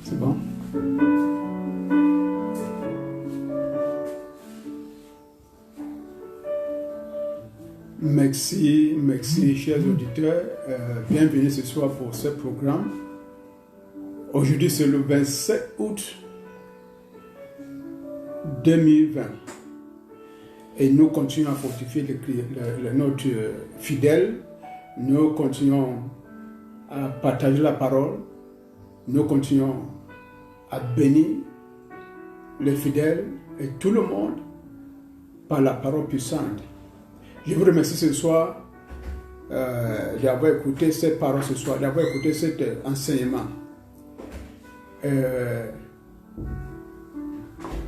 C'est bon? Merci, chers auditeurs. Bienvenue ce soir pour ce programme. Aujourd'hui, c'est le 27 août 2020. Et nous continuons à fortifier notre fidèle. Nous continuons à partager la parole. Nous continuons à bénir les fidèles et tout le monde par la parole puissante. Je vous remercie ce soir d'avoir écouté cette parole ce soir, d'avoir écouté cet enseignement.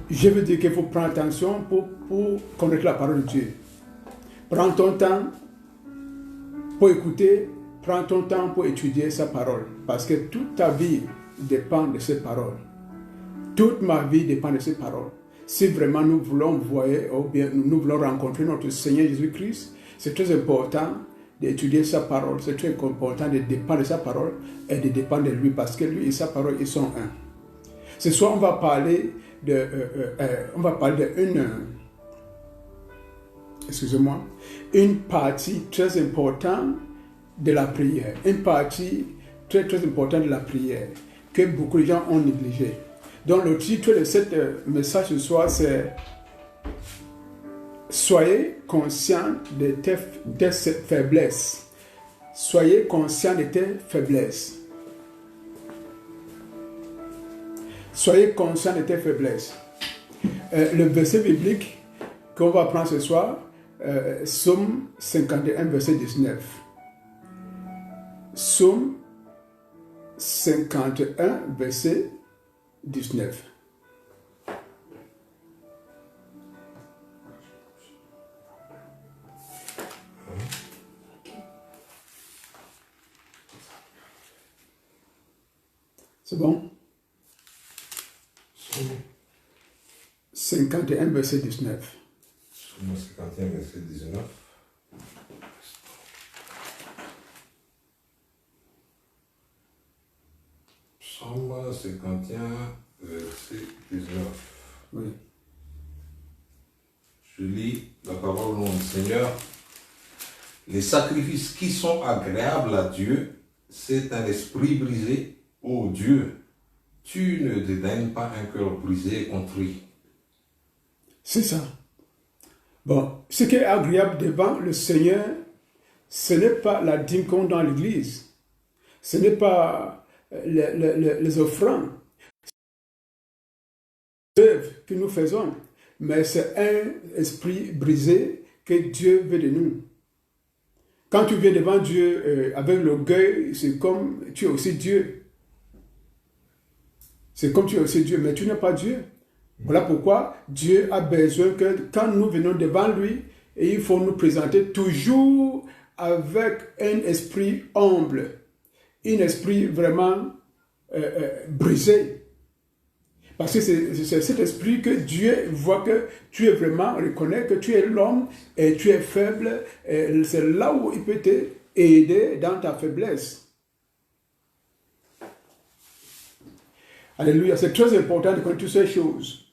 Je veux dire qu'il faut prendre attention pour connaître la parole de Dieu. Prends ton temps pour écouter, prends ton temps pour étudier sa parole. Parce que toute ta vie dépend de ses paroles. Toute ma vie dépend de ses paroles. Si vraiment nous voulons voir, ou bien nous voulons rencontrer notre Seigneur Jésus-Christ, c'est très important d'étudier sa parole. C'est très important de dépendre de sa parole et de dépendre de lui parce que lui et sa parole, ils sont un. Ce soir, on va parler une partie très importante de la prière. Une partie très très importante de la prière que beaucoup de gens ont négligée. Donc le titre de ce message ce soir, c'est « Soyez conscient de tes faiblesses ». Soyez conscient de tes faiblesses. Soyez conscient de tes faiblesses. Le verset biblique qu'on va prendre ce soir, Psaume 51, verset 19. Psaume 51, verset 19. C'est bon? 51, verset 19. 51, verset 19. Psaume 51, verset 19. Oui. Je lis la parole au nom du Seigneur. Les sacrifices qui sont agréables à Dieu, c'est un esprit brisé. Ô Dieu, tu ne dédaignes pas un cœur brisé et contrit. C'est ça. Bon, ce qui est agréable devant le Seigneur, ce n'est pas la dîme qu'on donne dans l'église. Ce n'est pas les offrandes que nous faisons, mais c'est un esprit brisé que Dieu veut de nous. Quand tu viens devant Dieu avec l'orgueil, c'est comme tu es aussi Dieu. C'est comme tu es aussi Dieu, mais tu n'es pas Dieu. Voilà pourquoi Dieu a besoin que quand nous venons devant lui, et il faut nous présenter toujours avec un esprit humble, un esprit vraiment brisé. Parce que c'est cet esprit que Dieu voit que tu es vraiment, reconnaît que tu es l'homme et tu es faible. Et c'est là où il peut t'aider dans ta faiblesse. Alléluia, c'est très important de connaître toutes ces choses.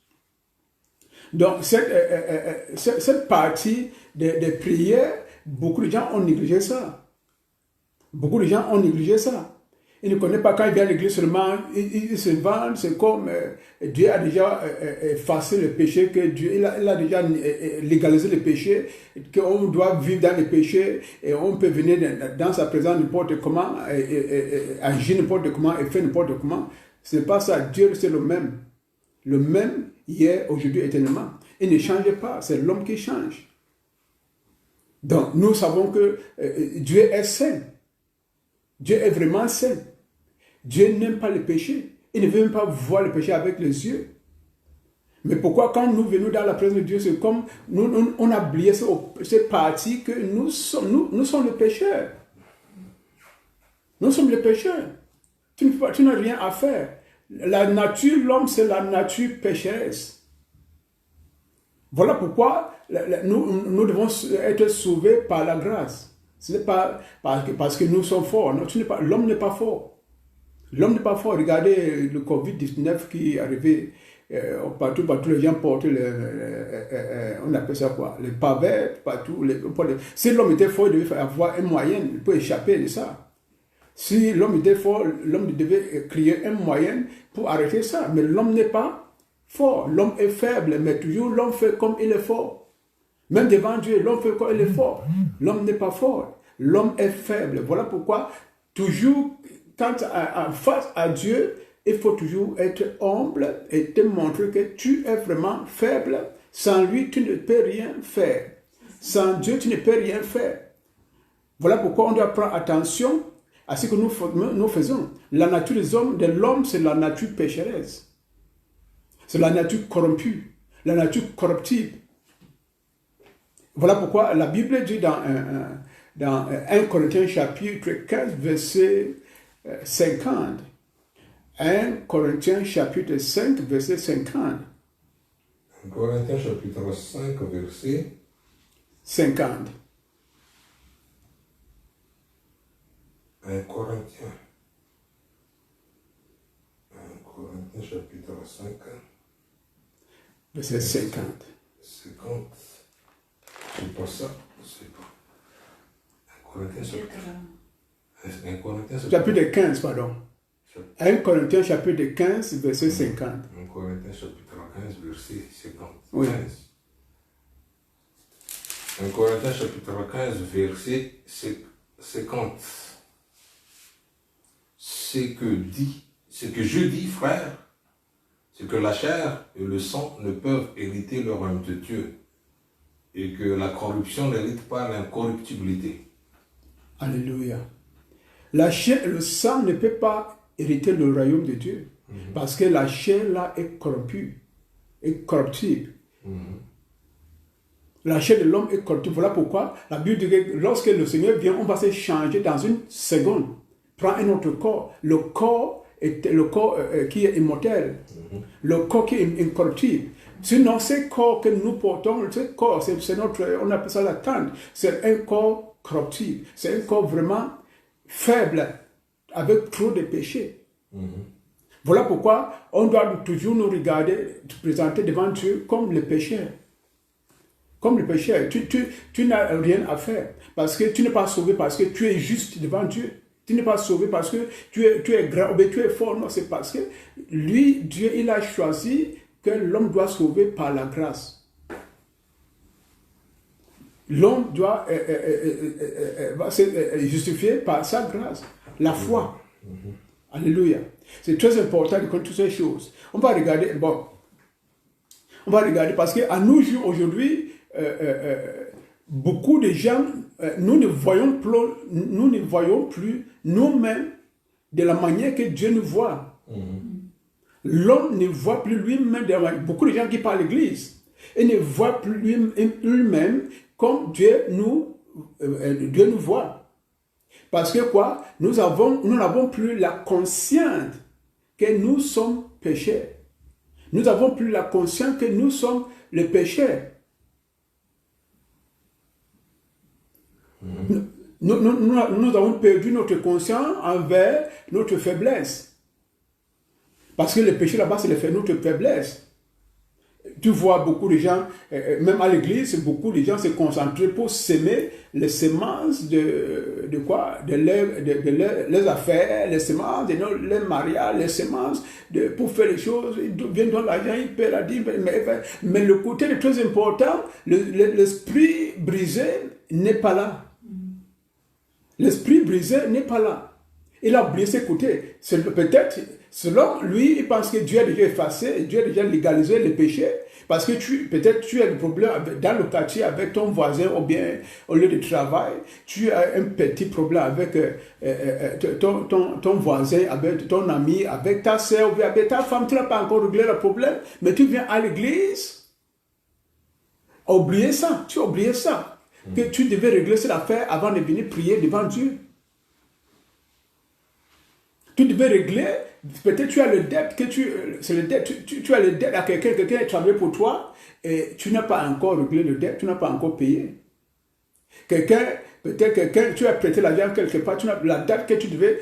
Donc, cette partie de prière, beaucoup de gens ont négligé ça. Beaucoup de gens ont négligé ça. Ils ne connaissent pas quand ils viennent à l'église seulement, ils se vendent, c'est comme Dieu a déjà effacé le péché, que Dieu il a déjà légalisé le péché, qu'on doit vivre dans le péché et on peut venir dans sa présence n'importe comment, agir n'importe comment et faire n'importe comment. Ce n'est pas ça. Dieu, c'est le même. Le même hier, aujourd'hui, éternellement. Il ne change pas. C'est l'homme qui change. Donc, nous savons que Dieu est saint. Dieu est vraiment saint. Dieu n'aime pas le péché. Il ne veut même pas voir le péché avec les yeux. Mais pourquoi quand nous venons dans la présence de Dieu, c'est comme on a oublié cette partie que nous sommes les pécheurs. Nous sommes les pécheurs. Tu n'as rien à faire. La nature, l'homme, c'est la nature pécheresse. Voilà pourquoi nous devons être sauvés par la grâce. Ce n'est pas parce que nous sommes forts. L'homme n'est pas fort. L'homme n'est pas fort. Regardez le Covid-19 qui est arrivé. Partout, les gens portent on appelle ça quoi? Les pavés, partout. Si l'homme était fort, il devait avoir un moyen pour échapper de ça. Si l'homme était fort, l'homme devait créer un moyen pour arrêter ça. Mais l'homme n'est pas fort. L'homme est faible, mais toujours l'homme fait comme il est fort. Même devant Dieu, l'homme fait comme il est fort. L'homme n'est pas fort. L'homme est faible. Voilà pourquoi, toujours, quand face à Dieu, il faut toujours être humble et te montrer que tu es vraiment faible. Sans lui, tu ne peux rien faire. Sans Dieu, tu ne peux rien faire. Voilà pourquoi on doit prendre attention à ce que nous faisons. La nature de l'homme, c'est la nature pécheresse. C'est la nature corrompue, la nature corruptible. Voilà pourquoi la Bible dit dans 1 Corinthiens chapitre 15, verset 50. 1 Corinthiens chapitre 5, verset 50. 1 Corinthiens chapitre 5, verset 50. 1 Corinthiens chapitre 5, verset 50. 50. C'est pas ça, c'est pas. 1 Corinthiens chapitre 15, pardon. 1 Corinthiens chapitre 15, verset 50. 1 Corinthiens chapitre 15, verset 50. Oui. 1 Corinthiens chapitre 15, verset 50. Ce que je dis, frère, c'est que la chair et le sang ne peuvent hériter le royaume de Dieu, et que la corruption n'hérite pas l'incorruptibilité. Alléluia. La chair et le sang ne peuvent pas hériter le royaume de Dieu, parce que la chair là est corrompue, est corruptible. La chair de l'homme est corruptible. Voilà pourquoi la Bible dit que lorsque le Seigneur vient, on va se changer dans une seconde. Prends un autre corps. Le corps qui est immortel. Le corps qui est incorruptible. Sinon, ce corps que nous portons, ce corps, c'est notre, on appelle ça la tente. C'est un corps corruptible. C'est un corps vraiment faible, avec trop de péchés. Voilà pourquoi on doit toujours nous regarder, te présenter devant Dieu comme le pécheur. Comme le pécheur. Tu n'as rien à faire. Parce que tu n'es pas sauvé parce que tu es juste devant Dieu. Tu n'es pas sauvé parce que tu es grand, ou tu es fort. Non, c'est parce que lui, Dieu, il a choisi que l'homme doit sauver par la grâce. L'homme doit se justifier par sa grâce. La foi. Alléluia. C'est très important de connaître toutes ces choses. On va regarder, parce qu'à nos jours aujourd'hui, beaucoup de gens, nous ne voyons plus nous-mêmes de la manière que Dieu nous voit. L'homme ne voit plus lui-même, beaucoup de gens qui parlent à l'église, et ne voient plus lui-même comme Dieu nous voit. Parce que quoi? Nous n'avons plus la conscience que nous sommes pécheurs. Nous n'avons plus la conscience que nous sommes les pécheurs. Nous avons perdu notre conscience envers notre faiblesse. Parce que le péché là-bas, c'est notre faiblesse. Tu vois beaucoup de gens, même à l'église, beaucoup de gens se concentrent pour s'aimer les semences de quoi? De leurs affaires, les semences de leur mariage, les semences pour faire les choses. Ils viennent dans l'argent, ils paient la dîme. Mais le côté le très important, l'esprit brisé n'est pas là. L'esprit brisé n'est pas là. Il a oublié ses côtés. Peut-être, selon lui, il pense que Dieu a déjà effacé, Dieu a déjà légalisé les péchés. Parce que peut-être tu as des problèmes dans le quartier avec ton voisin ou bien au lieu de travail. Tu as un petit problème avec ton voisin, avec ton ami, avec ta soeur ou bien avec ta femme. Tu n'as pas encore réglé le problème, mais tu viens à l'église. Oubliez ça, tu as oublié ça. Que tu devais régler cette affaire avant de venir prier devant Dieu. Tu devais régler, peut-être tu as le dette, tu as le dette à quelqu'un a travaillé pour toi et tu n'as pas encore réglé le dette, tu n'as pas encore payé. Quelqu'un Peut-être que tu as prêté l'argent quelque part, la date que tu devais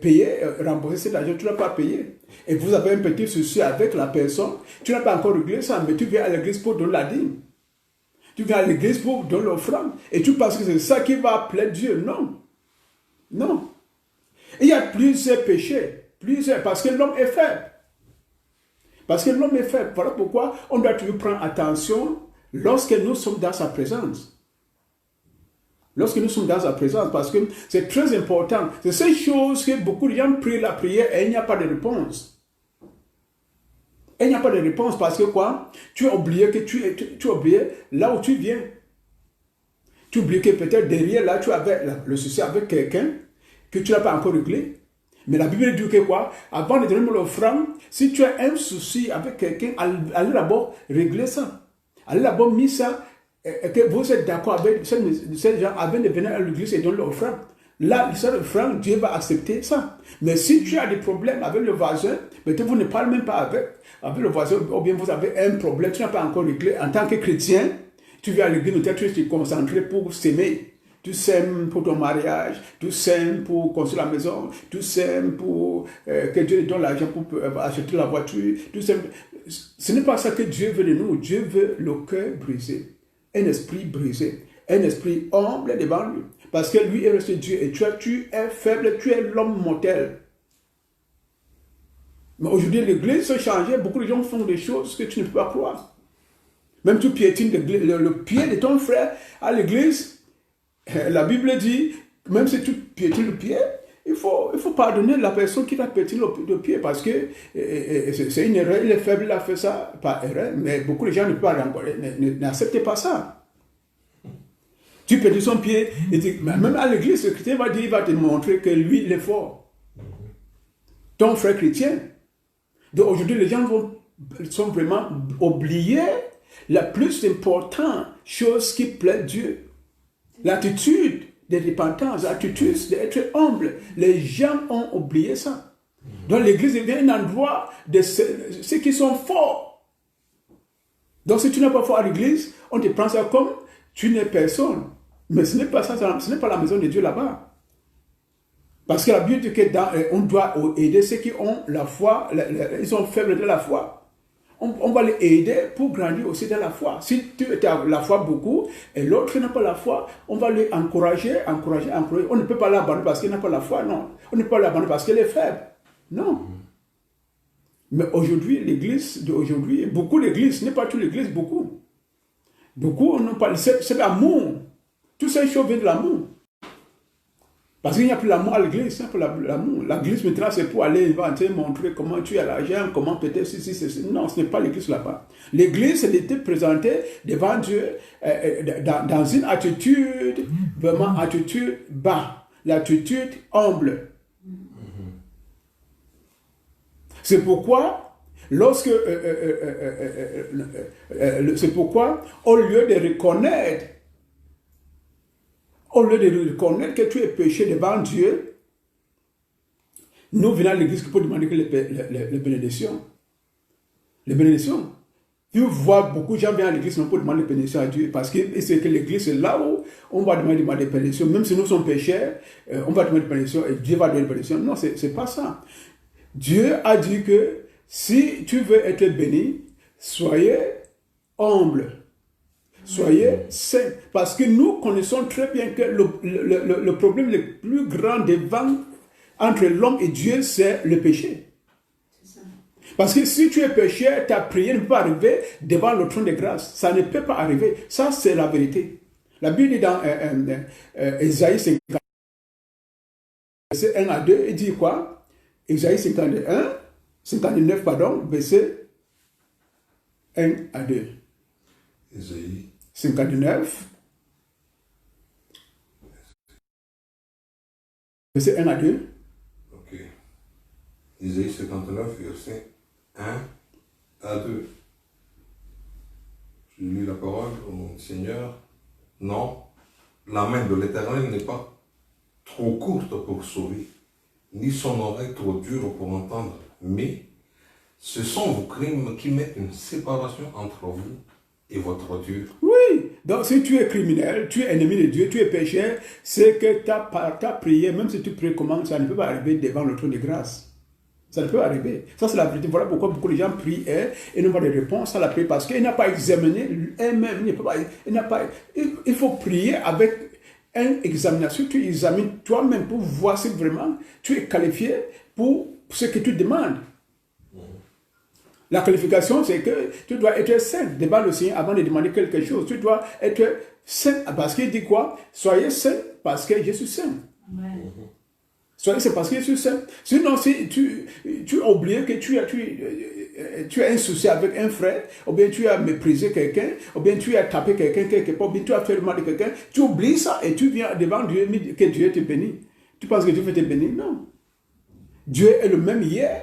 payer, rembourser cet argent, tu ne l'as pas payé. Et vous avez un petit souci avec la personne, tu n'as pas encore réglé ça, mais tu viens à l'église pour donner la dîme. Tu viens à l'église pour donner l'offrande. Et tu penses que c'est ça qui va plaire Dieu. Non. Non. Il y a plusieurs péchés. Parce que l'homme est faible. Parce que l'homme est faible. Voilà pourquoi on doit toujours prendre attention lorsque nous sommes dans sa présence. Lorsque nous sommes dans sa présence, parce que c'est très important. C'est ces choses que beaucoup de gens prient la prière et il n'y a pas de réponse. Et il n'y a pas de réponse parce que quoi? Tu as oublié que tu as oublié là où tu viens. Tu oublies que peut-être derrière là, tu avais le souci avec quelqu'un que tu n'as pas encore réglé. Mais la Bible dit que quoi? Avant de donner l'offrande, si tu as un souci avec quelqu'un, allez d'abord régler ça. Allez d'abord mettre ça, que vous êtes d'accord avec ces gens avant de venir à l'église et donner l'offrande. Là, cette offrande, Dieu va accepter ça. Mais si tu as des problèmes avec le voisin, peut-être vous ne parlez même pas avec le voisin, ou bien vous avez un problème, tu n'as pas encore réglé. En tant que chrétien, tu viens à l'église, peut-être tu te concentrer pour s'aimer. Tu sèmes pour ton mariage, tu sèmes pour construire la maison, tu sèmes pour que Dieu te donne l'argent pour acheter la voiture. Tu sèmes. Ce n'est pas ça que Dieu veut de nous. Dieu veut le cœur brisé, un esprit brisé, un esprit humble devant lui. Parce que lui est resté Dieu et tu es faible, tu es l'homme mortel. Mais aujourd'hui, l'église s'est changée, beaucoup de gens font des choses que tu ne peux pas croire. Même tu piétines le pied de ton frère à l'église. La Bible dit, même si tu piétines le pied, il faut pardonner la personne qui t'a piétiné le pied parce que c'est une erreur, il est faible, il a fait ça par erreur, mais beaucoup de gens n'acceptent pas ça. Tu piétines son pied, et même à l'église, le chrétien va dire, il va te montrer que lui, il est fort. Ton frère chrétien. Donc aujourd'hui, les gens sont vraiment oubliés la plus importante chose qui plaît Dieu. L'attitude de repentance, l'attitude d'être humble. Les gens ont oublié ça. Donc l'église devient un endroit de ceux qui sont forts. Donc si tu n'es pas fort à l'église, on te prend ça comme tu n'es personne. Mais ce n'est pas ça, ce n'est pas la maison de Dieu là-bas. Parce que la Bible dit qu'on doit aider ceux qui ont la foi, ils sont faibles de la foi. On va les aider pour grandir aussi dans la foi. Si tu as la foi beaucoup et l'autre n'a pas la foi, on va les encourager. On ne peut pas l'abandonner parce qu'il n'a pas la foi, non. On ne peut pas l'abandonner parce qu'il est faible. Non. Mais aujourd'hui, l'église d'aujourd'hui, beaucoup d'églises, ce n'est pas toute l'église, beaucoup. Beaucoup n'ont pas, c'est l'amour. Toutes ces choses viennent de l'amour. Parce qu'il n'y a plus l'amour à l'église, c'est pour l'amour. L'église maintenant c'est pour aller inventer, montrer comment tu as l'argent, comment peut-être ceci. Non, ce n'est pas l'église là-bas. L'église, elle était présentée devant Dieu dans une attitude, vraiment attitude bas, l'attitude humble. C'est pourquoi, c'est pourquoi, au lieu de reconnaître que tu es péché devant Dieu, nous venons à l'église pour demander que les bénédictions. Les bénédictions. Tu vois, beaucoup de gens viennent à l'église pour demander les bénédictions à Dieu. Parce que c'est que l'église, c'est là où on va demander des bénédictions. Même si nous sommes pécheurs, on va demander des bénédictions et Dieu va donner des bénédictions. Non, ce n'est pas ça. Dieu a dit que si tu veux être béni, soyez humble. Soyez saints. Parce que nous connaissons très bien que le problème le plus grand entre l'homme et Dieu, c'est le péché. C'est ça. Parce que si tu es pécheur, ta prière ne peut pas arriver devant le trône de grâce. Ça ne peut pas arriver. Ça, c'est la vérité. La Bible dit dans Ésaïe 50, verset 1 à 2, il dit quoi? Ésaïe 59, verset 1 à 2. Ésaïe 59, verset 1 à 2. Ok. Ésaïe 59, verset 1 à 2. Je lis la parole au nom du Seigneur. Non, la main de l'Éternel n'est pas trop courte pour sauver, ni son oreille trop dure pour entendre, mais ce sont vos crimes qui mettent une séparation entre vous et votre Dieu. Oui, Donc, si tu es criminel, tu es ennemi de Dieu, tu es pécheur, c'est que ta prière, même si tu pries comment, ça ne peut pas arriver devant le trône de grâce. Ça ne peut pas arriver. Ça, c'est la vérité. Voilà pourquoi beaucoup de gens prient et n'ont pas de réponse à la prière parce qu'il n'a pas examiné elle-même. Il faut prier avec une examination. Tu examines toi-même pour voir si vraiment tu es qualifié pour ce que tu demandes. La qualification, c'est que tu dois être saint devant le Seigneur avant de demander quelque chose. Tu dois être saint parce qu'il dit quoi? Soyez saint parce que je suis saint. Amen. C'est parce que je suis saint. Sinon, si tu as oublié que tu as un souci avec un frère, ou bien tu as méprisé quelqu'un, ou bien tu as tapé quelqu'un quelque part, ou bien tu as fait le mal de quelqu'un, tu oublies ça et tu viens devant Dieu et que Dieu te bénit. Tu penses que Dieu veut te bénir? Non. Dieu est le même hier,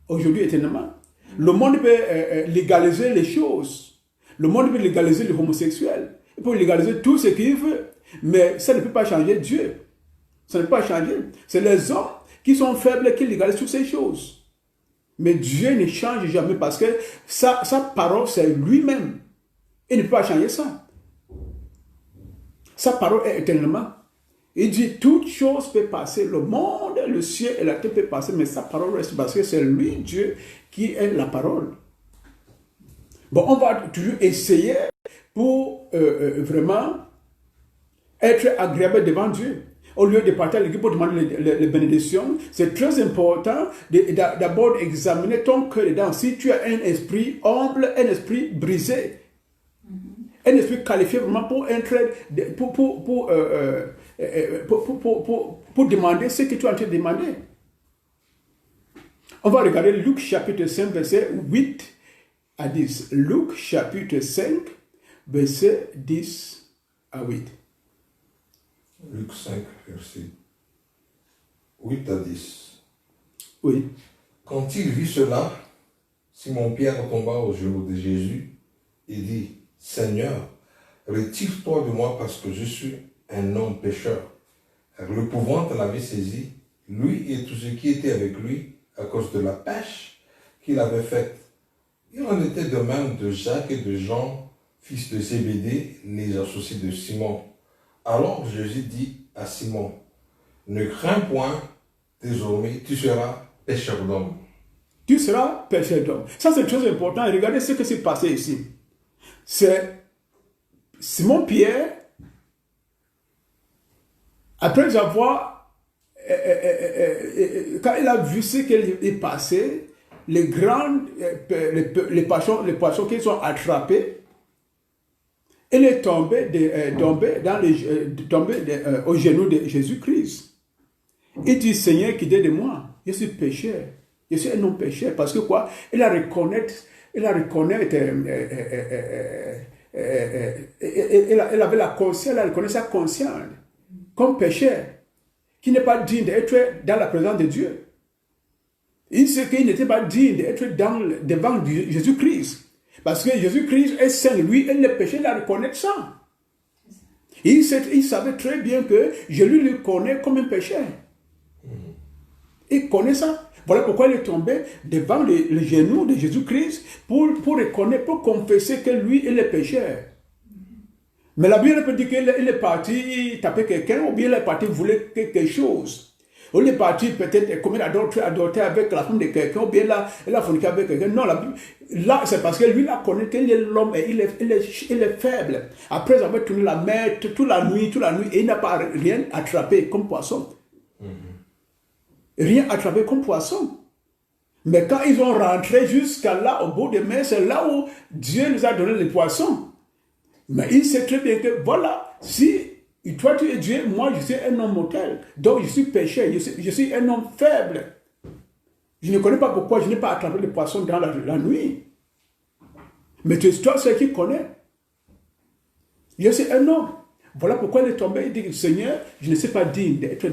aujourd'hui, éternellement. Le monde peut légaliser les choses. Le monde peut légaliser les homosexuels. Il peut légaliser tout ce qu'il veut. Mais ça ne peut pas changer Dieu. Ça ne peut pas changer. C'est les hommes qui sont faibles qui légalisent toutes ces choses. Mais Dieu ne change jamais parce que sa parole, c'est lui-même. Il ne peut pas changer ça. Sa parole est éternellement. Il dit, toutes choses peuvent passer. Le monde, le ciel et la terre peuvent passer, mais sa parole reste parce que c'est lui, Dieu, qui est la parole. Bon, on va toujours essayer pour vraiment être agréable devant Dieu. Au lieu de partir à l'église pour demander les bénédictions, c'est très important d'abord d'examiner ton cœur dedans. Si tu as un esprit humble, un esprit brisé, un esprit qualifié vraiment pour demander ce que tu es en train de demander. On va regarder Luc chapitre 5, verset 8 à 10. Luc chapitre 5, verset 10 à 8. Luc 5, verset 8 à 10. Oui. Quand il vit cela, Simon-Pierre tomba aux genoux de Jésus et dit, « Seigneur, retire-toi de moi parce que je suis un homme pécheur. » Car l'épouvante l'avait saisi, lui et tous ceux qui étaient avec lui, à cause de la pêche qu'il avait faite. Il en était de même de Jacques et de Jean, fils de Zébédée, les associés de Simon. Alors Jésus dit à Simon, « Ne crains point, désormais tu seras pêcheur d'hommes. » Tu seras pêcheur d'hommes. Ça c'est très important. Et regardez ce qui s'est passé ici. C'est Simon-Pierre, après avoir, quand il a vu ce qu'il passait, les poissons qui sont attrapés, il est tombé au genou de Jésus-Christ. Il dit, Seigneur, quittez de moi, je suis pécheur. Je suis un homme pécheur. Parce que quoi? Il a reconnu sa conscience comme pécheur, qui n'est pas digne d'être dans la présence de Dieu. Il sait qu'il n'était pas digne d'être devant Jésus-Christ. Parce que Jésus-Christ est saint, lui, il est péché, il a reconnu ça. Il savait très bien que je lui connais comme un pécheur. Il connaît ça. Voilà pourquoi il est tombé devant les genoux de Jésus-Christ pour reconnaître, pour confesser que lui, il est pécheur. Mais la Bible peut dire qu'il est parti taper quelqu'un, ou bien il est parti voler quelque chose. Ou il est parti peut-être commettre adultère avec la femme de quelqu'un, ou bien il a forniqué avec quelqu'un. Non, là, c'est parce que lui, il a connu qu'il est l'homme et il est faible. Après avoir tourné la mer toute la nuit, et il n'a pas rien attrapé comme poisson. Rien attrapé comme poisson. Mais quand ils ont rentré jusqu'à là, au bout de mer, c'est là où Dieu nous a donné les poissons. Mais il sait très bien que, voilà, si toi tu es Dieu, moi je suis un homme mortel. Donc je suis pécheur, je suis un homme faible. Je ne connais pas pourquoi je n'ai pas attrapé les poissons dans la nuit. Mais toi, c'est qui connaît. Je suis un homme. Voilà pourquoi il est tombé et dit, Seigneur, je ne suis pas digne d'être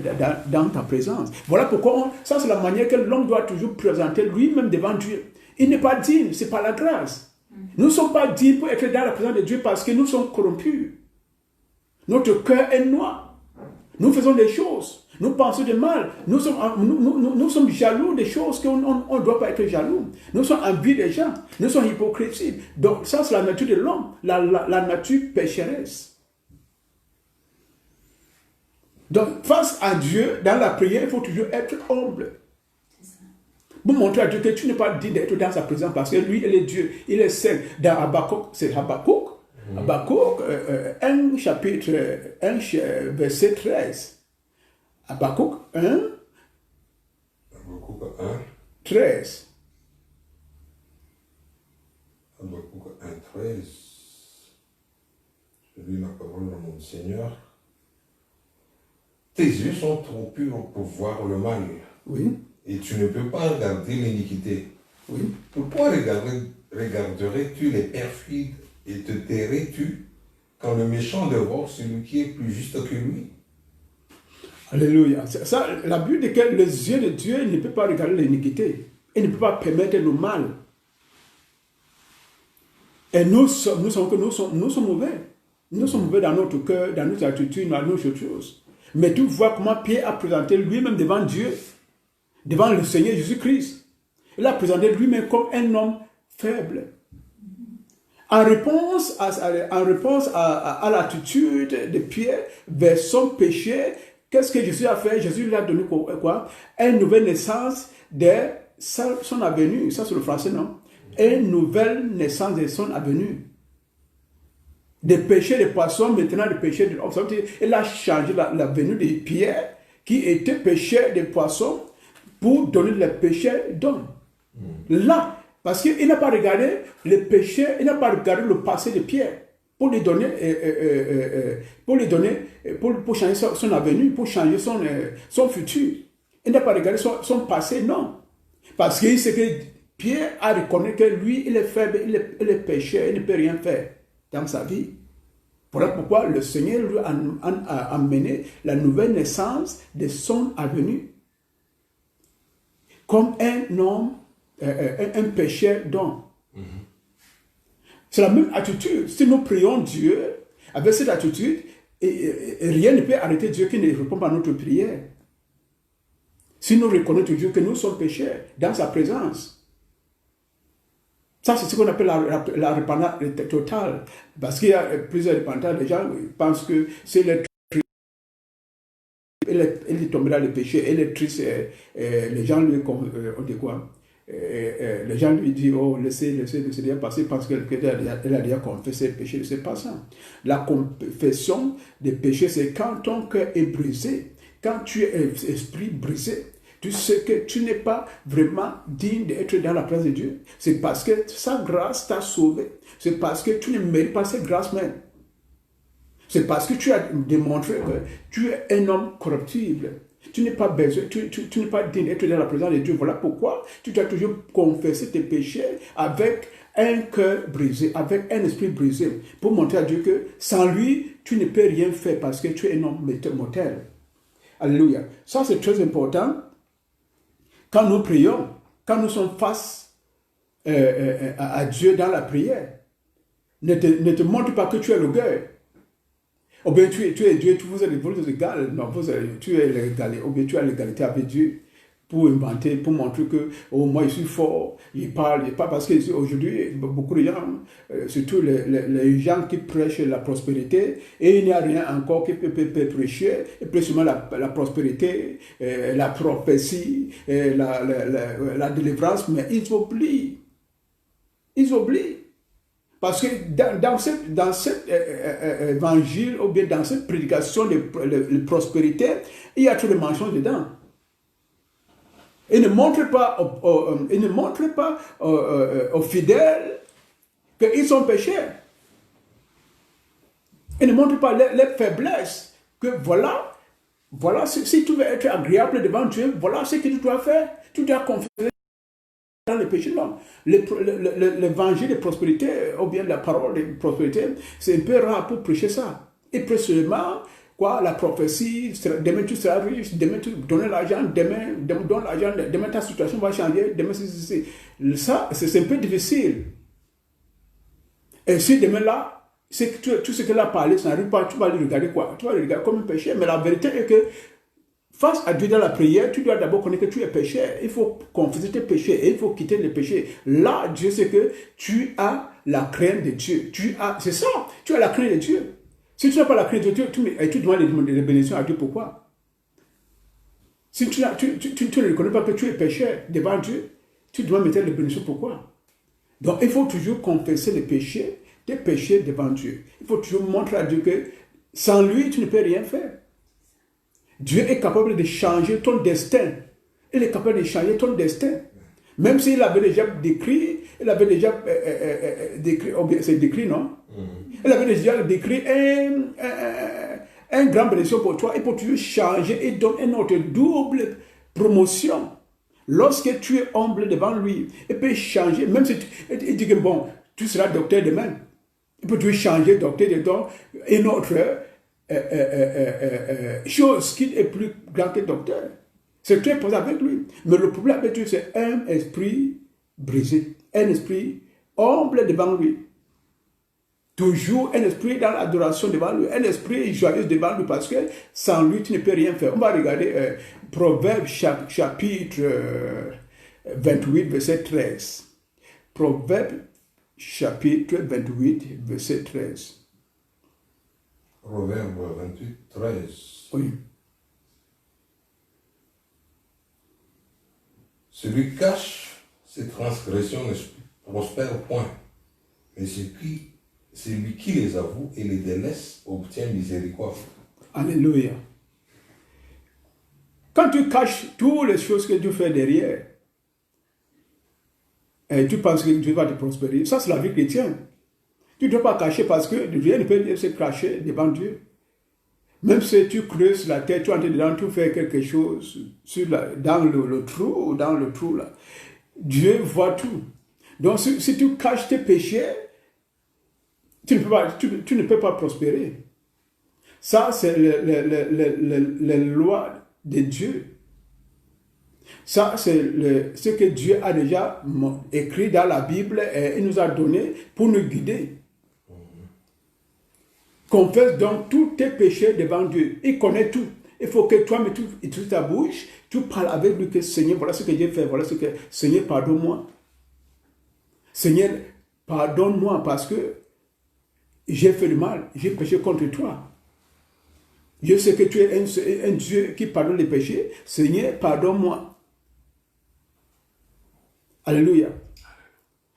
dans ta présence. Voilà pourquoi, ça c'est la manière que l'homme doit toujours présenter lui-même devant Dieu. Il n'est pas digne, c'est pas la grâce. Nous ne sommes pas dignes pour être dans la présence de Dieu parce que nous sommes corrompus. Notre cœur est noir. Nous faisons des choses. Nous pensons de mal. Nous sommes jaloux des choses qu'on ne doit pas être jaloux. Nous sommes envieux des gens. Nous sommes hypocrites. Donc ça, c'est la nature de l'homme, la nature pécheresse. Donc face à Dieu, dans la prière, il faut toujours être humble. Pour montrer à Dieu que tu n'es pas digne d'être dans sa présence parce que lui, il est Dieu, il est saint. Dans Habakkuk, c'est Habakkuk. Habakkuk 1, chapitre 1, verset 13. Habakkuk 1, Habakkuk 1, 13. Habakkuk 1, 13. Je lis la parole de mon Seigneur. Tes yeux sont trop purs pour voir le mal. Oui. Et tu ne peux pas regarder l'iniquité. Oui. Pourquoi regarderais-tu les perfides et te tairais-tu quand le méchant dévore celui qui est plus juste que lui? Alléluia. Ça, la Bible dit que les yeux de Dieu ne peuvent pas regarder l'iniquité. Il ne peut pas permettre le mal. Et nous sommes mauvais. Nous sommes mauvais dans notre cœur, dans nos attitudes, dans nos choses. Mais tu vois comment Pierre a présenté lui-même devant Dieu, devant le Seigneur Jésus-Christ. Il a présenté lui-même comme un homme faible. En réponse à l'attitude de Pierre vers son péché, qu'est-ce que Jésus a fait? Jésus lui a donné quoi? Une nouvelle naissance de son avenue. Ça, c'est le français, non? Une nouvelle naissance de son avenue. Des péchés de poissons, maintenant des péchés de l'homme. Il a changé l'avenue de Pierre, qui était péché de poissons, pour donner le péché d'homme. Là, parce qu'il n'a pas regardé le péché, il n'a pas regardé le passé de Pierre pour lui donner, pour changer son avenue, pour changer son futur. Il n'a pas regardé son passé, non. Parce qu'il sait que Pierre a reconnu que lui, il est faible, il est pécheur, il ne peut rien faire dans sa vie. Voilà pourquoi le Seigneur lui a amené la nouvelle naissance de son avenue. Comme un homme, un pécheur d'homme. C'est la même attitude. Si nous prions Dieu, avec cette attitude, rien ne peut arrêter Dieu qui ne répond pas à notre prière. Si nous reconnaissons Dieu que nous sommes pécheurs dans sa présence. Ça, c'est ce qu'on appelle la repentance totale. Parce qu'il y a plusieurs repentances, les gens pensent que c'est le il est tombé dans le péché, il est triste, les gens lui on dit quoi? Les gens lui disent, oh, laissez le Seigneur passer parce qu'elle a déjà confessé le péché. C'est pas ça. La confession des péchés, c'est quand ton cœur est brisé, quand tu es esprit brisé, tu sais que tu n'es pas vraiment digne d'être dans la présence de Dieu. C'est parce que sa grâce t'a sauvé. C'est parce que tu ne mérites pas cette grâce même. C'est parce que tu as démontré que tu es un homme corruptible. Tu n'es pas besoin, tu n'es pas digne d'être dans la présence de Dieu. Voilà pourquoi tu dois toujours confesser tes péchés avec un cœur brisé, avec un esprit brisé, pour montrer à Dieu que sans lui, tu ne peux rien faire parce que tu es un homme mortel. Alléluia. Ça, c'est très important. Quand nous prions, quand nous sommes face à Dieu dans la prière, ne te montre pas que tu es l'orgueil. Ou bien tu es Dieu, vous êtes égal, non, tu es l'égal, ou bien tu as l'égalité avec Dieu pour inventer, pour montrer que oh, moi je suis fort, il parle parce que aujourd'hui, beaucoup de gens, surtout les gens qui prêchent la prospérité, et il n'y a rien encore qui peut prêcher, et plus seulement la prospérité, la prophétie, la délivrance, mais ils oublient. Parce que dans cet évangile, ou bien dans cette prédication de prospérité, il y a trop de mensonges dedans. Il ne montre pas aux fidèles qu'ils sont pécheurs. Il ne montre pas les faiblesses. Que voilà, si tu veux être agréable devant Dieu, voilà ce que tu dois faire. Tu dois confesser dans le péché. Non. L'évangile de prospérité, ou bien la parole de prospérité, c'est un peu rare pour prêcher ça. Et précisément, quoi, la prophétie, demain tu seras riche, demain tu donnes l'argent, demain donne l'argent, demain ta situation va changer, demain ça, c'est un peu difficile. Et si demain là, tout ce qu'elle a parlé, ça n'arrive pas, tu vas le regarder quoi? Tu vas le regarder comme un péché, mais la vérité est que Face à Dieu dans la prière, tu dois d'abord connaître que tu es pécheur. Il faut confesser tes péchés et il faut quitter les péchés. Là, Dieu sait que tu as la crainte de Dieu. C'est ça, tu as la crainte de Dieu. Si tu n'as pas la crainte de Dieu, tu demandes les bénédictions à Dieu. Pourquoi? Si tu ne reconnais pas que tu es pécheur devant Dieu, tu dois mettre les bénédictions. Pourquoi? Donc, il faut toujours confesser les péchés, tes péchés devant Dieu. Il faut toujours montrer à Dieu que sans lui, tu ne peux rien faire. Dieu est capable de changer ton destin. Il est capable de changer ton destin. Même s'il avait déjà décrit, c'est décrit, non? Il avait déjà décrit un grand bénédiction pour toi. Il peut toujours changer et donner une autre double promotion. Lorsque tu es humble devant lui, il peut changer, même si il dit que bon, tu seras docteur demain. Il peut toujours changer docteur de don une autre chose qui est plus grande que docteur. C'est très possible avec lui. Mais le problème avec Dieu, c'est un esprit brisé, un esprit humble devant lui. Toujours un esprit dans l'adoration devant lui, un esprit joyeux devant lui, parce que sans lui, tu ne peux rien faire. On va regarder Proverbe chapitre 28, verset 13. Proverbe chapitre 28, verset 13. Proverbe 28, 13. Oui. Celui qui cache ses transgressions ne prospère point, mais celui qui les avoue et les délaisse obtient miséricorde. Alléluia. Quand tu caches toutes les choses que Dieu fait derrière, et tu penses que Dieu va te prospérer, ça c'est la vie chrétienne. Tu ne dois pas cacher parce que rien ne peut se cacher devant Dieu. Même si tu creuses la terre, tu entres dedans, tu fais quelque chose dans le trou là. Dieu voit tout. Donc si tu caches tes péchés, tu ne peux pas prospérer. Ça, c'est les lois de Dieu. Ça, c'est ce que Dieu a déjà écrit dans la Bible et il nous a donné pour nous guider. Confesse donc tous tes péchés devant Dieu. Il connaît tout. Il faut que toi, tu utilises ta bouche, tu parles avec lui que Seigneur, voilà ce que j'ai fait, voilà ce que... Seigneur, pardonne-moi. Seigneur, pardonne-moi parce que j'ai fait du mal, j'ai péché contre toi. Je sais que tu es un Dieu qui pardonne les péchés. Seigneur, pardonne-moi. Alléluia.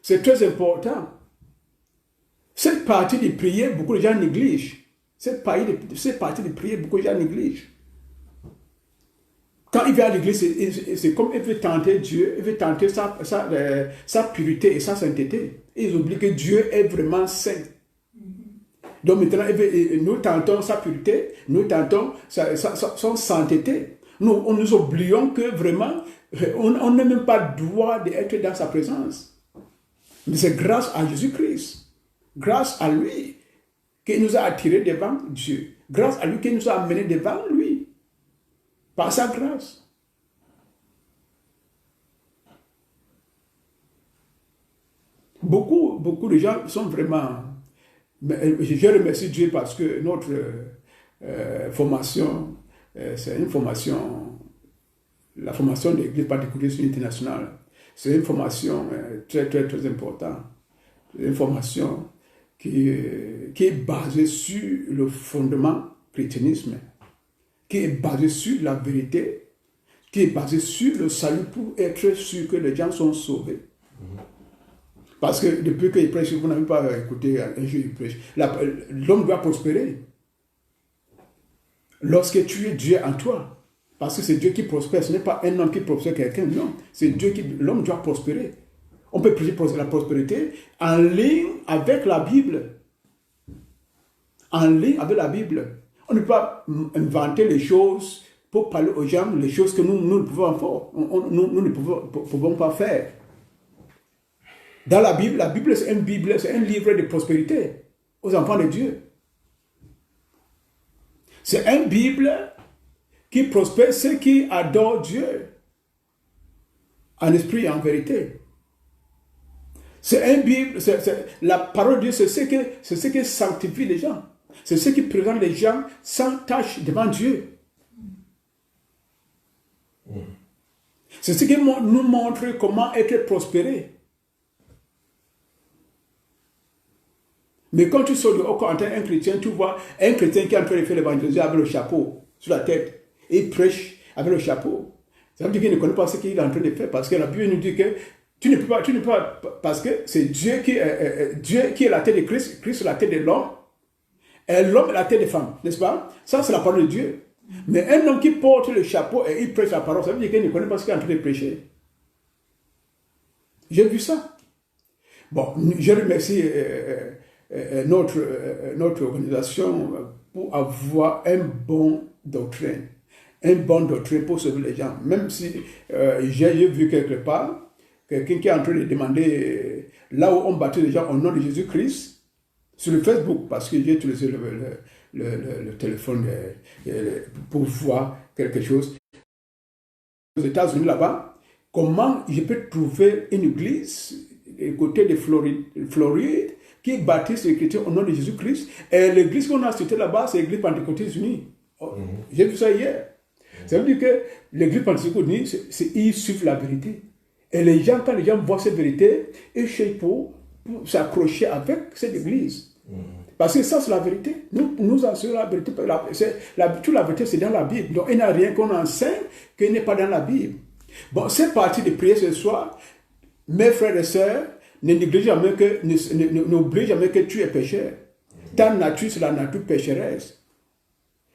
C'est très important. Cette partie de prière, beaucoup de gens négligent. Cette partie de prière, beaucoup de gens négligent. Quand il vient à l'église, c'est comme il veut tenter Dieu, il veut tenter sa pureté et sa sainteté. Ils oublient que Dieu est vraiment saint. Donc maintenant, nous tentons sa pureté, nous tentons son sainteté. Nous oublions que vraiment, on n'a même pas le droit d'être dans sa présence. Mais c'est grâce à Jésus-Christ, grâce à lui, qu'il nous a attirés devant Dieu. Grâce à lui qu'il nous a amenés devant lui. Par sa grâce. Beaucoup de gens sont vraiment... Je remercie Dieu parce que notre formation, c'est une formation, la formation de l'Église pentecôtiste internationale, c'est une formation très, très, très importante. C'est une formation qui est basée sur le fondement christianisme, qui est basée sur la vérité, qui est basée sur le salut pour être sûr que les gens sont sauvés. Parce que depuis qu'il prêche, vous n'avez pas écouté un jour il prêche. L'homme doit prospérer. Lorsque tu es Dieu en toi. Parce que c'est Dieu qui prospère. Ce n'est pas un homme qui prospère quelqu'un. Non. C'est Dieu qui... L'homme doit prospérer. On peut prêcher la prospérité en ligne avec la Bible. En ligne avec la Bible. On ne peut pas inventer les choses pour parler aux gens, les choses que nous ne pouvons pas faire. Nous ne pouvons pas faire. Dans la Bible c'est un livre de prospérité aux enfants de Dieu. C'est une Bible qui prospère ceux qui adorent Dieu en esprit et en vérité. C'est une Bible, la parole de Dieu, c'est ce qui sanctifie les gens. C'est ce qui présente les gens sans tâche devant Dieu. C'est ce qui nous montre comment être prospéré. Mais quand tu sors de haut, quand tu es un chrétien, tu vois un chrétien qui est en train de faire l'évangélisation avec le chapeau sur la tête et il prêche avec le chapeau. Ça veut dire qu'il ne connaît pas ce qu'il est en train de faire parce que la Bible nous dit que tu ne peux pas, parce que c'est Dieu qui est la tête de Christ, Christ est la tête de l'homme, et l'homme est la tête des femmes, n'est-ce pas? Ça, c'est la parole de Dieu. Mais un homme qui porte le chapeau et il prêche la parole, ça veut dire qu'il ne connaît pas ce qu'il est en train de prêcher. J'ai vu ça. Bon, je remercie notre organisation pour avoir un bon doctrine pour sauver les gens. Même si j'ai vu quelque part quelqu'un qui est en train de demander là où on baptise les gens au nom de Jésus-Christ sur le Facebook, parce que j'ai utilisé le téléphone pour voir quelque chose. Aux États-Unis là-bas, comment je peux trouver une église du côté de Floride qui baptise les chrétiens au nom de Jésus-Christ, et l'église qu'on a citée là-bas, c'est l'église Pentecôtiste Unie. J'ai vu ça hier. Ça veut dire que l'église Pentecôtiste Unie, ils suivent la vérité. Et les gens, quand les gens voient cette vérité, ils cherchent pour s'accrocher avec cette église. Parce que ça, c'est la vérité. Nous enseignons la vérité. Toute la vérité, c'est dans la Bible. Donc, il n'y a rien qu'on enseigne qui n'est pas dans la Bible. Bon, c'est parti de prier ce soir. Mes frères et sœurs, n'oublie jamais que tu es pécheur. Ta nature, c'est la nature pécheresse.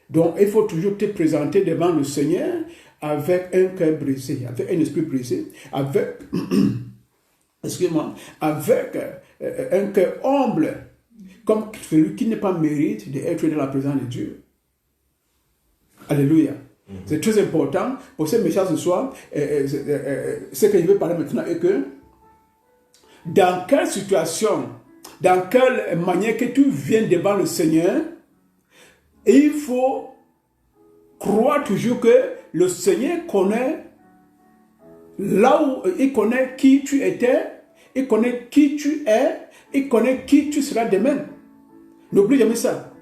Donc, il faut toujours te présenter devant le Seigneur avec un cœur brisé, avec un esprit brisé, avec, avec un cœur humble, comme celui qui n'est pas mérite d'être dans la présence de Dieu. Alléluia. C'est très important. Pour ce message ce soir, ce que je veux parler maintenant est que dans quelle situation, dans quelle manière que tu viens devant le Seigneur, il faut croire toujours que le Seigneur connaît là où il connaît qui tu étais, il connaît qui tu es, il connaît qui tu seras demain. N'oublie jamais ça.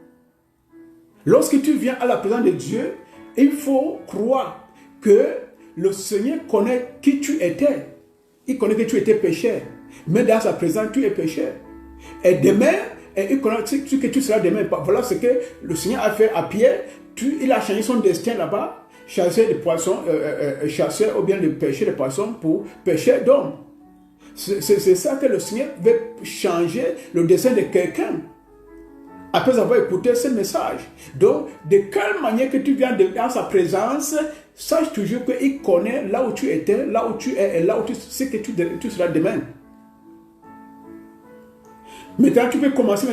Lorsque tu viens à la présence de Dieu, il faut croire que le Seigneur connaît qui tu étais. Il connaît que tu étais pécheur. Mais dans sa présence, tu es pécheur. Et demain, il connaît que tu seras demain. Voilà ce que le Seigneur a fait à Pierre. Il a changé son destin là-bas. Chasser des poissons, chasser ou bien de pêcher des poissons pour pêcher d'hommes. C'est ça que le Seigneur veut changer le destin de quelqu'un. Après avoir écouté ce message. Donc, de quelle manière que tu viens dans sa présence, sache toujours qu'il connaît là où tu étais, là où tu es et là où tu sais que tu seras demain. Maintenant, tu peux commencer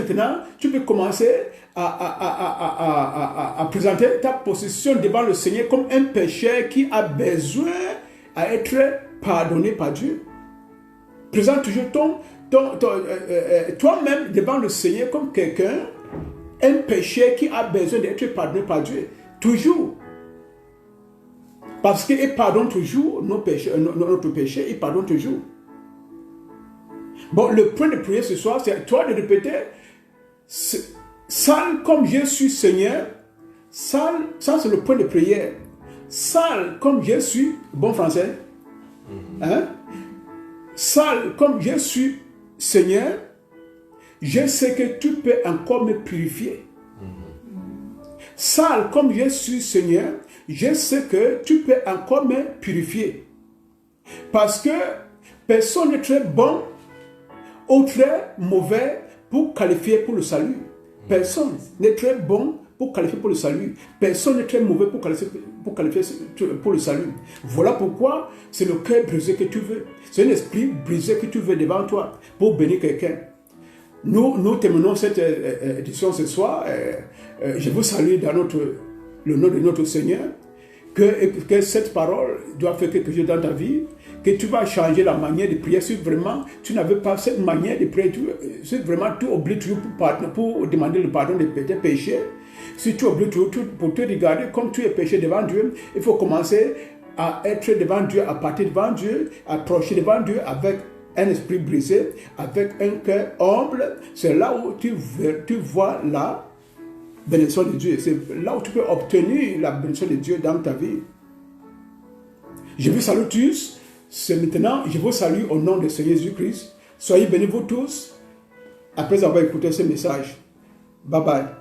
à présenter ta position devant le Seigneur comme un pécheur qui a besoin à être pardonné par Dieu. Présente toujours toi-même devant le Seigneur comme quelqu'un, un pécheur qui a besoin d'être pardonné par Dieu. Toujours. Parce qu'il pardonne toujours notre péché, il pardonne toujours. Bon, le point de prière ce soir, c'est toi de répéter, sale comme je suis Seigneur, sale, ça c'est le point de prière. Sale comme je suis, bon français, hein? Sale comme je suis Seigneur, je sais que tu peux encore me purifier. Sale comme je suis Seigneur, je sais que tu peux encore me purifier. Parce que personne n'est très bon ou très mauvais pour qualifier pour le salut. Personne n'est très bon pour qualifier pour le salut. Personne n'est très mauvais pour qualifier pour le salut. Voilà pourquoi c'est le cœur brisé que tu veux. C'est un esprit brisé que tu veux devant toi pour bénir quelqu'un. Nous terminons cette édition ce soir. Je vous salue dans le nom de notre Seigneur. Que cette parole doit faire quelque chose dans ta vie. Que tu vas changer la manière de prier. Si vraiment tu n'avais pas cette manière de prier, si vraiment tu oublies toujours pour demander le pardon de tes péchés, si tu oublies toujours pour te regarder comme tu es péché devant Dieu, il faut commencer à être devant Dieu, à partir devant Dieu, à approcher devant Dieu avec un esprit brisé, avec un cœur humble. C'est là où tu vois la bénédiction de Dieu. C'est là où tu peux obtenir la bénédiction de Dieu dans ta vie. Je vous salue tous. C'est maintenant, je vous salue au nom de Seigneur Jésus-Christ. Soyez bénis vous tous après avoir écouté ce message. Bye bye.